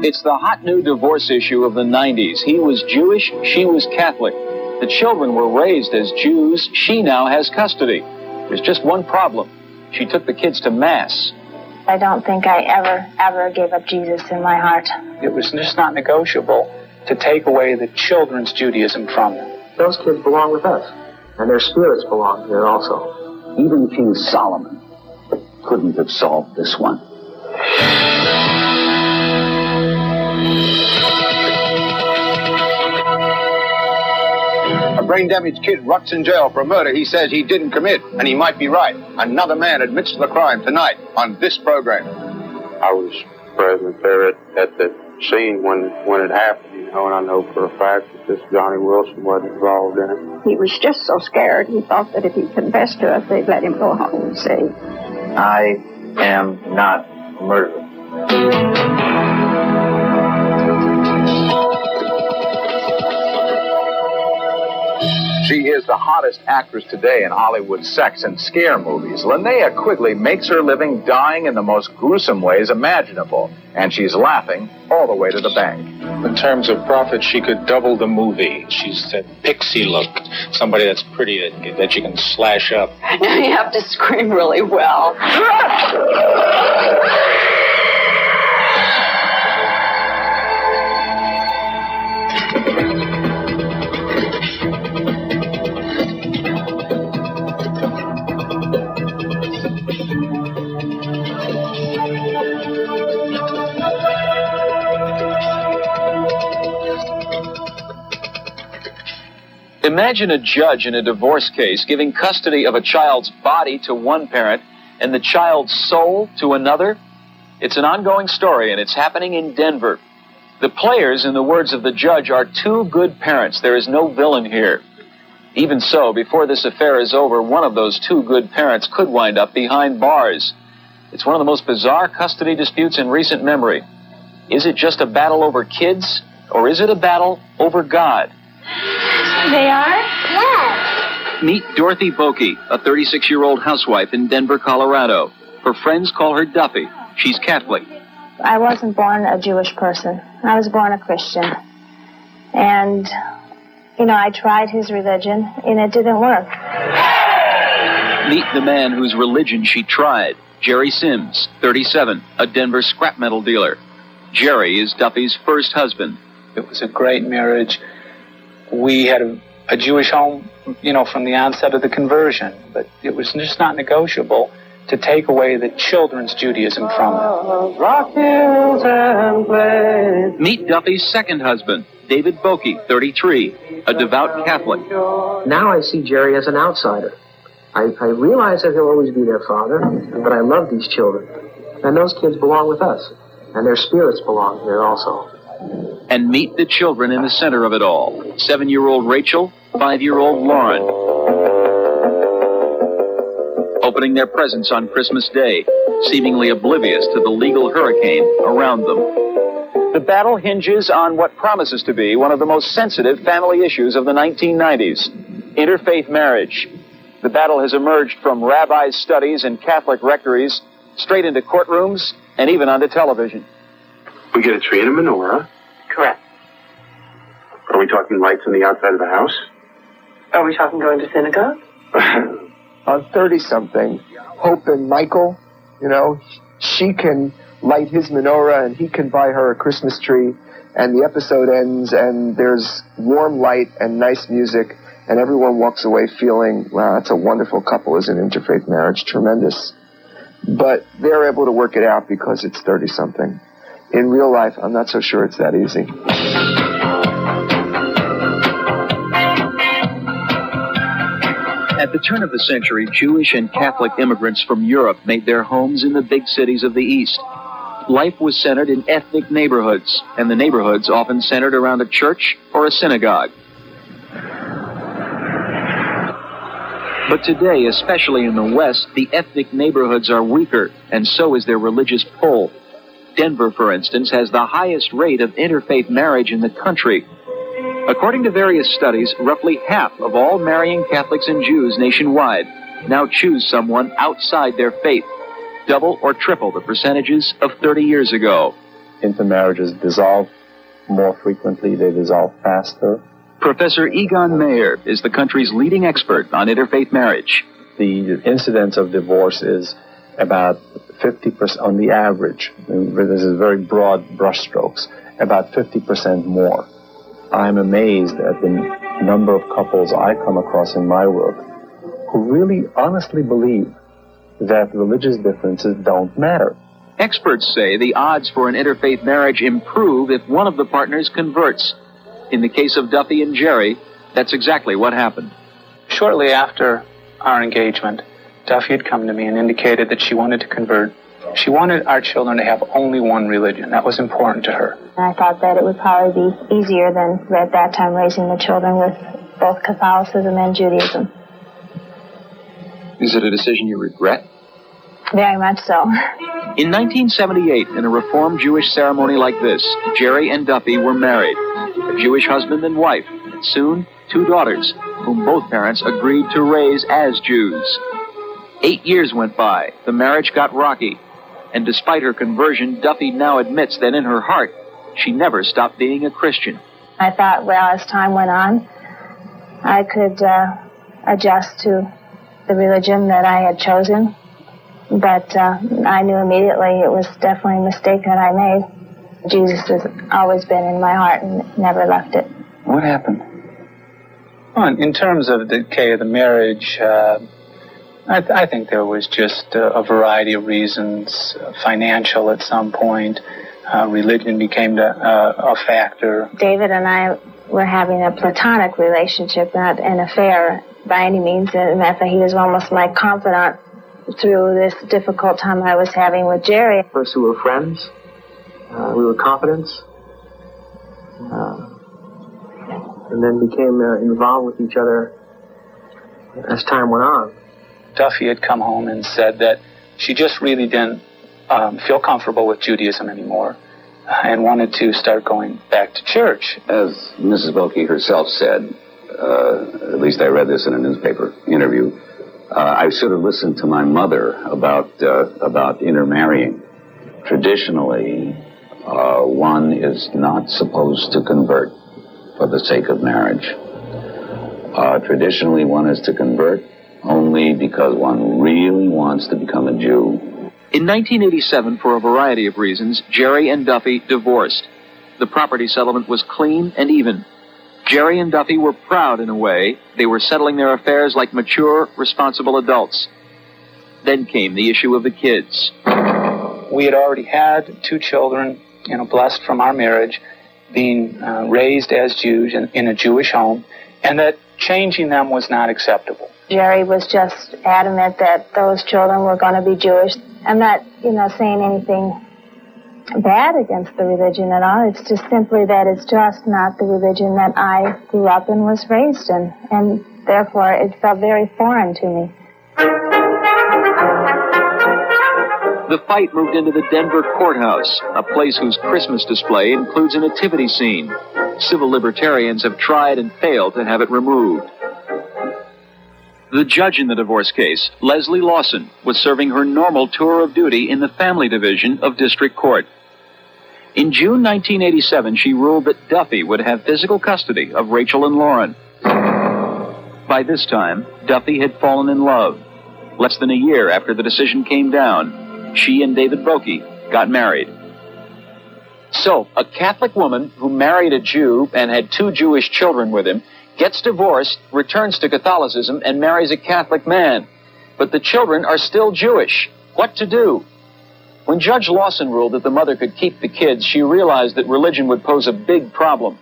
It's the hot new divorce issue of the 90s. He was Jewish, she was Catholic. The children were raised as Jews. She now has custody. There's just one problem. She took the kids to Mass. I don't think I ever gave up Jesus in my heart. It was just not negotiable to take away the children's Judaism from them. Those kids belong with us, and their spirits belong here also. Even King Solomon couldn't have solved this one. A brain-damaged kid rots in jail for a murder he says he didn't commit, and he might be right. Another man admits to the crime tonight on this program. I was present there at the scene when it happened, you know, and I know for a fact that this Johnny Wilson wasn't involved in it. He was just so scared, he thought that if he confessed to us, they'd let him go home safe. I am not a murderer. She is the hottest actress today in Hollywood sex and scare movies. Linnea Quigley makes her living dying in the most gruesome ways imaginable, and she's laughing all the way to the bank. In terms of profit, she could double the movie. She's that pixie look, somebody that's pretty that you can slash up. Now you have to scream really well. Imagine a judge in a divorce case giving custody of a child's body to one parent and the child's soul to another. It's an ongoing story, and it's happening in Denver. The players, in the words of the judge, are two good parents. There is no villain here. Even so, before this affair is over, one of those two good parents could wind up behind bars. It's one of the most bizarre custody disputes in recent memory. Is it just a battle over kids, or is it a battle over God? They are? Yes. Meet Dorothy Bokey, a 36-year-old housewife in Denver, Colorado. Her friends call her Duffy. She's Catholic. I wasn't born a Jewish person. I was born a Christian. And, you know, I tried his religion, and it didn't work. Meet the man whose religion she tried. Jerry Sims, 37, a Denver scrap metal dealer. Jerry is Duffy's first husband. It was a great marriage. We had a Jewish home, you know, from the onset of the conversion, but it was just not negotiable to take away the children's Judaism from them. Rock hills and plains. Meet Duffy's second husband, David Bokey, 33, a devout Catholic. Now I see Jerry as an outsider. I realize that he'll always be their father, but I love these children. And those kids belong with us, and their spirits belong here also. And meet the children in the center of it all. 7-year-old Rachel, 5-year-old Lauren. Opening their presents on Christmas Day, seemingly oblivious to the legal hurricane around them. The battle hinges on what promises to be one of the most sensitive family issues of the 1990s, interfaith marriage. The battle has emerged from rabbis' studies and Catholic rectories, straight into courtrooms, and even onto television. We get a tree and a menorah. Correct. Are we talking lights on the outside of the house? Are we talking going to synagogue? On 30-something, Hope and Michael, you know, she can light his menorah and he can buy her a Christmas tree, and the episode ends and there's warm light and nice music, and everyone walks away feeling, wow, that's a wonderful couple as an interfaith marriage, tremendous. But they're able to work it out because it's 30-something. In real life, I'm not so sure it's that easy. At the turn of the century, Jewish and Catholic immigrants from Europe made their homes in the big cities of the East. Life was centered in ethnic neighborhoods, and the neighborhoods often centered around a church or a synagogue. But today, especially in the West, the ethnic neighborhoods are weaker, and so is their religious pull. Denver, for instance, has the highest rate of interfaith marriage in the country. According to various studies, roughly half of all marrying Catholics and Jews nationwide now choose someone outside their faith, double or triple the percentages of 30 years ago. intermarriages dissolve more frequently, they dissolve faster. Professor Egon Mayer is the country's leading expert on interfaith marriage. The incidence of divorce is about 50% on the average. This is very broad brushstrokes, about 50% more. I'm amazed at the number of couples I come across in my work who really honestly believe that religious differences don't matter. Experts say the odds for an interfaith marriage improve if one of the partners converts. In the case of Duffy and Jerry, that's exactly what happened. Shortly after our engagement, Duffy had come to me and indicated that she wanted to convert. She wanted our children to have only one religion. That was important to her. I thought that it would probably be easier than at that time raising the children with both Catholicism and Judaism. Is it a decision you regret? Very much so. In 1978, in a Reformed Jewish ceremony like this, Jerry and Duffy were married, a Jewish husband and wife, and soon 2 daughters, whom both parents agreed to raise as Jews. 8 years went by, the marriage got rocky, and despite her conversion, Duffy now admits that in her heart, she never stopped being a Christian. I thought, well, as time went on, I could adjust to the religion that I had chosen. But I knew immediately it was definitely a mistake that I made. Jesus has always been in my heart and never left it. What happened? Well, in terms of the decay of the marriage, I think there was just a variety of reasons. Financial at some point. Religion became a factor. David and I were having a platonic relationship, not an affair by any means. In fact, he was almost my confidant through this difficult time I was having with Jerry. First we were friends. We were confidants. And then became involved with each other as time went on. Duffy had come home and said that she just really didn't feel comfortable with Judaism anymore and wanted to start going back to church. As Mrs. Wilkie herself said, at least I read this in a newspaper interview, I should have listened to my mother about intermarrying. Traditionally, one is not supposed to convert for the sake of marriage. Traditionally, one is to convert only because one really wants to become a Jew. In 1987, for a variety of reasons, Jerry and Duffy divorced. The property settlement was clean and even. Jerry and Duffy were proud in a way. They were settling their affairs like mature, responsible adults. Then came the issue of the kids. We had already had 2 children, blessed from our marriage, being raised as Jews in a Jewish home, and that changing them was not acceptable. Jerry was just adamant that those children were going to be Jewish. I'm not, saying anything bad against the religion at all. It's just simply that it's just not the religion that I grew up and was raised in. And therefore, it felt very foreign to me. The fight moved into the Denver courthouse, a place whose Christmas display includes a nativity scene. Civil libertarians have tried and failed to have it removed. The judge in the divorce case, Leslie Lawson, was serving her normal tour of duty in the family division of district court. In June 1987, she ruled that Duffy would have physical custody of Rachel and Lauren. By this time, Duffy had fallen in love. Less than a year after the decision came down, she and David Brokey got married. So, a Catholic woman who married a Jew and had 2 Jewish children with him gets divorced, returns to Catholicism, and marries a Catholic man. But the children are still Jewish. What to do? When Judge Lawson ruled that the mother could keep the kids, she realized that religion would pose a big problem.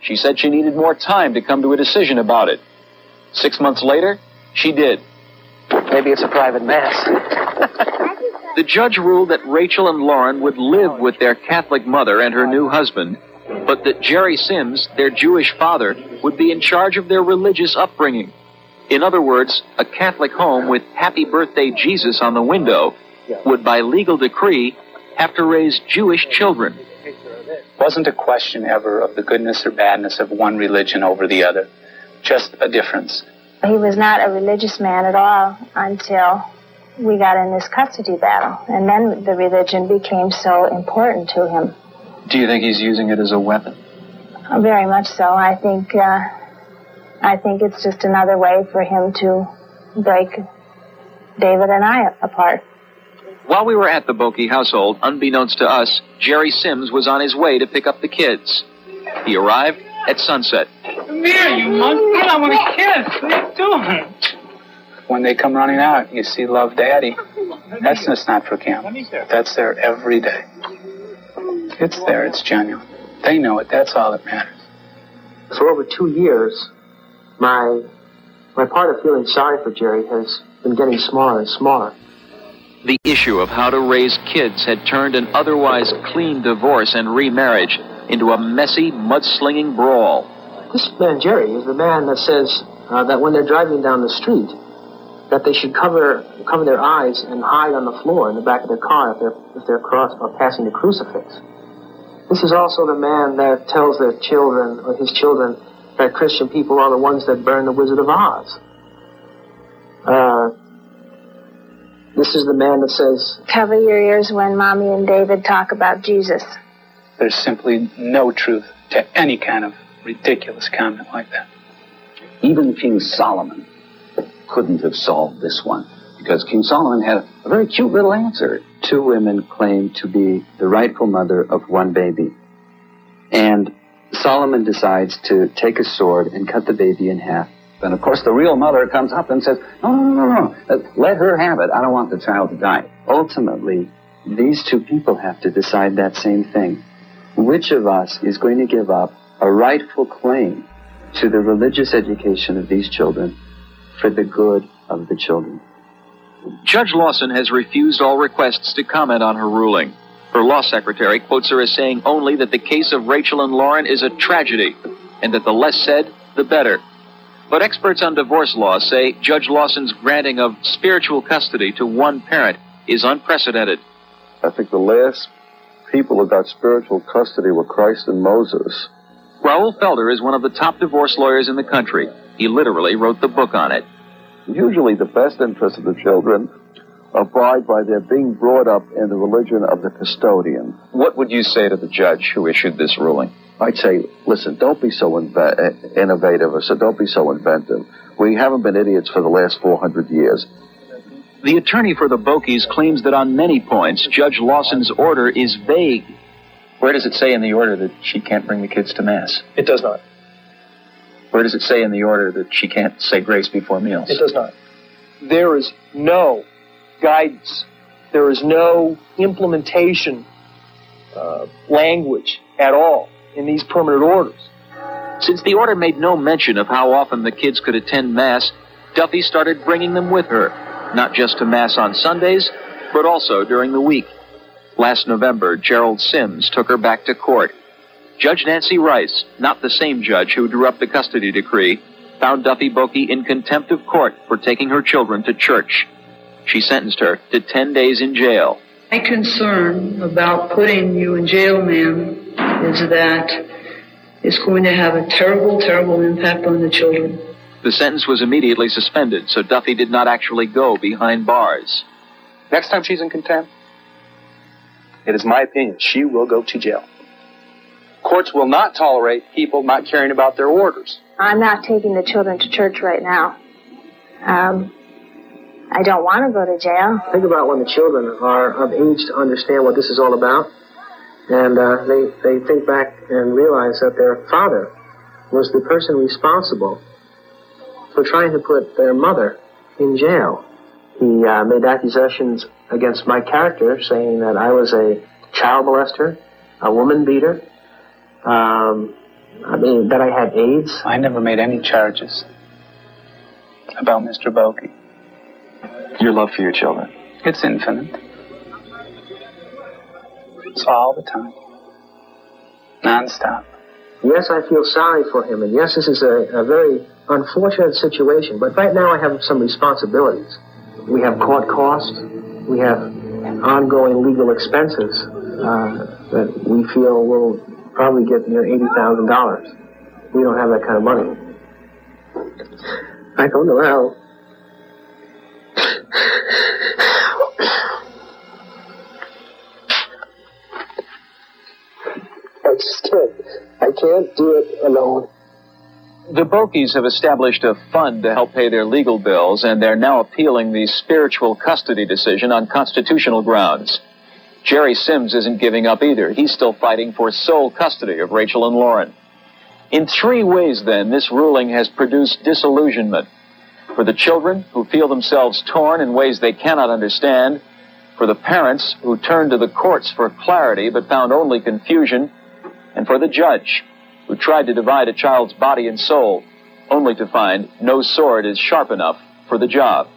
She said she needed more time to come to a decision about it. 6 months later, she did. Maybe it's a private mass. The judge ruled that Rachel and Lauren would live with their Catholic mother and her new husband, but that Jerry Sims, their Jewish father, would be in charge of their religious upbringing. In other words, a Catholic home with Happy Birthday Jesus on the window would, by legal decree, have to raise Jewish children. It wasn't a question ever of the goodness or badness of one religion over the other, just a difference. He was not a religious man at all until we got in this custody battle, and then the religion became so important to him. Do you think he's using it as a weapon? Very much so. I think it's just another way for him to break David and I apart. While we were at the Bokeh household, unbeknownst to us, Jerry Sims was on his way to pick up the kids. He arrived at sunset. Come here, you monkey. I want to kiss. What are you doing? When they come running out, you see Love Daddy. That's just not for camp. That's there every day. It's there. It's genuine. They know it. That's all that matters. For over 2 years, my part of feeling sorry for Jerry has been getting smaller and smaller. The issue of how to raise kids had turned an otherwise clean divorce and remarriage into a messy, mudslinging brawl. This man, Jerry, is the man that says that when they're driving down the street, that they should cover their eyes and hide on the floor in the back of their car if they're passing the crucifix. This is also the man that tells their children, or his children, that Christian people are the ones that burn the Wizard of Oz. This is the man that says, cover your ears when Mommy and David talk about Jesus. There's simply no truth to any kind of ridiculous comment like that. Even King Solomon couldn't have solved this one, because King Solomon had a very cute little answer. 2 women claim to be the rightful mother of 1 baby. And Solomon decides to take a sword and cut the baby in half. And of course the real mother comes up and says, no, let her have it. I don't want the child to die. Ultimately, these 2 people have to decide that same thing. Which of us is going to give up a rightful claim to the religious education of these children for the good of the children? Judge Lawson has refused all requests to comment on her ruling. Her law secretary quotes her as saying only that the case of Rachel and Lauren is a tragedy, and that the less said, the better. But experts on divorce law say Judge Lawson's granting of spiritual custody to 1 parent is unprecedented. I think the last people who got spiritual custody were Christ and Moses. Raoul Felder is one of the top divorce lawyers in the country. He literally wrote the book on it. Usually the best interests of the children abide by their being brought up in the religion of the custodian. What would you say to the judge who issued this ruling? I'd say, listen, don't be so innovative, or so don't be so inventive. We haven't been idiots for the last 400 years. The attorney for the Bokeys claims that on many points, Judge Lawson's order is vague. Where does it say in the order that she can't bring the kids to Mass? It does not. Where does it say in the order that she can't say grace before meals? It does not. There is no guidance. There is no implementation language at all in these permanent orders. Since the order made no mention of how often the kids could attend Mass, Duffy started bringing them with her, not just to Mass on Sundays, but also during the week. Last November, Gerald Sims took her back to court. Judge Nancy Rice, not the same judge who drew up the custody decree, found Duffy Bokeh in contempt of court for taking her children to church. She sentenced her to 10 days in jail. My concern about putting you in jail, ma'am, is that it's going to have a terrible, terrible impact on the children. The sentence was immediately suspended, so Duffy did not actually go behind bars. Next time she's in contempt, it is my opinion she will go to jail. Courts will not tolerate people not caring about their orders. I'm not taking the children to church right now. I don't want to go to jail. Think about when the children are of age to understand what this is all about. And they think back and realize that their father was the person responsible for trying to put their mother in jail. He made accusations against my character, saying that I was a child molester, a woman beater, that I had AIDS. I never made any charges about Mr. Bokeh. Your love for your children. It's infinite. It's all the time. Non-stop. Yes, I feel sorry for him, and yes, this is a very unfortunate situation, but right now I have some responsibilities. We have court costs. We have ongoing legal expenses that we feel will probably get near $80,000. We don't have that kind of money. I don't know how. I can't do it alone. The Bokeys have established a fund to help pay their legal bills, and they're now appealing the spiritual custody decision on constitutional grounds. Jerry Sims isn't giving up either. He's still fighting for sole custody of Rachel and Lauren. In 3 ways, then, this ruling has produced disillusionment. For the children, who feel themselves torn in ways they cannot understand. For the parents, who turned to the courts for clarity but found only confusion. And for the judge, who tried to divide a child's body and soul, only to find no sword is sharp enough for the job.